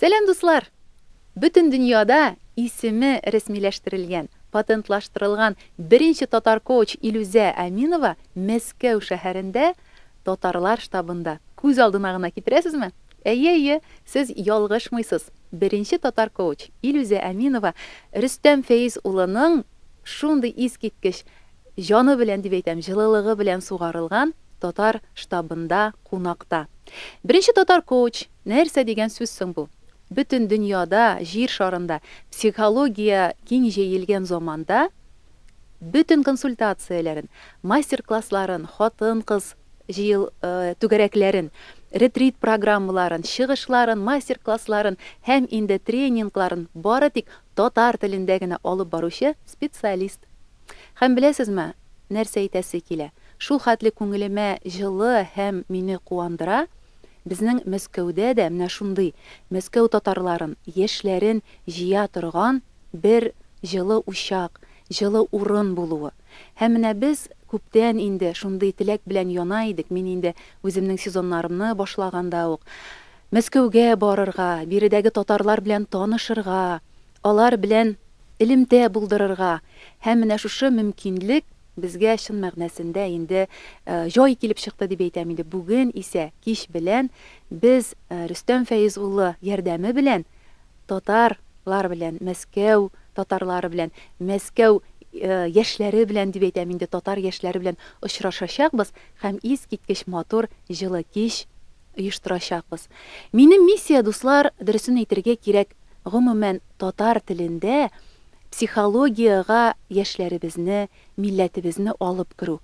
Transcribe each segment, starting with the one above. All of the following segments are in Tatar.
Сәлем дуслар! Бүтін дөньяда исеме рәсмиләштерелгән, патентлаштырылган беренче татар коуч Илүзә Әминова Мәскәү шәһәрендә татарлар штабында. Күз алдына гына китерәсезме? Әйе, сез ялгышмыйсыз. Беренче татар коуч Илүзә Әминова Рөстәм Фәиз улының шундый искиткеч җаны белән дип әйтәм, җылылыгы белән сугарылган татар штабында кунакта. Беренче татар коуч нәрсә дигән сүз соң бу? Бүтін дөньяда, җир шарында психология киң җәелгән заманда бүтін консультацияләрен, мастер-классларын, хатын-кыз түгәрәкләрен, ретрит программаларын, чыгышларын, мастер-классларын һәм инде тренингларын бары тик татар телендә генә алып баручы специалист. Һәм беләсезме, нәрсә әйтәсе килә? Шул хәтле күңелемә җылы һәм мине куандыра. Безнең Мәскәүдә дә менә шундый Мәскәү татарларын, яшьләрен җыя торган бер җылы учак, җылы урын булуы. Һәм менә без күптән инде шундый теләк белән яна идек. Мин инде үземнең сезоннарымны башлаганда ук Мәскәүгә барырга, биредәге татарлар белән танышырга, алар белән элемтә булдырырга. Һәм менә шушы мөмкинлек безгә чын мәгънәсендә инде җай килеп чыкты дип әйтәм инде. Бүген исә кич белән без Рөстәм Фәиз улы ярдәме белән татарлар белән, Мәскәү татарлары белән, Мәскәү яшьләре белән дип әйтәм инде, татар яшьләре белән очрашачакбыз һәм искиткеч матур җылы кич оештырачакбыз. Минем миссия, дуслар, дөресен әйтергә кирәк, гомумән татар телендә психологияга яшьләребезне, милләтебезне алып керү.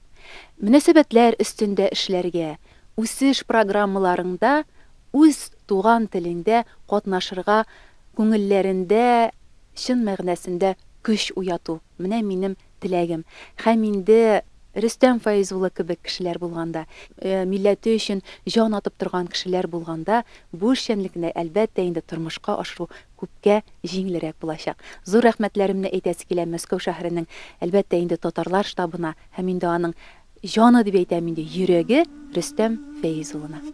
Мөнәсәбәтләр өстендә эшләргә, үсеш программаларында үз туган телендә катнашырга, күңелләрендә чын мәгънәсендә көч уяту. Менә минем теләгем. Һәм инде Рөстәм Фәиз улы кебек кешеләр булганда, милләте өчен җан атып торган кешеләр булганда, бу эшчәнлекне әлбәттә инде тормышка ашыру күпкә җиңелрәк булачак. Зур рәхмәтләремне әйтәсе килә Мәскәү шәһәренең әлбәттә инде татарлар штабына һәм инде аның җаны дип әйтәм инде, йөрәге Рөстәм Фәиз улына.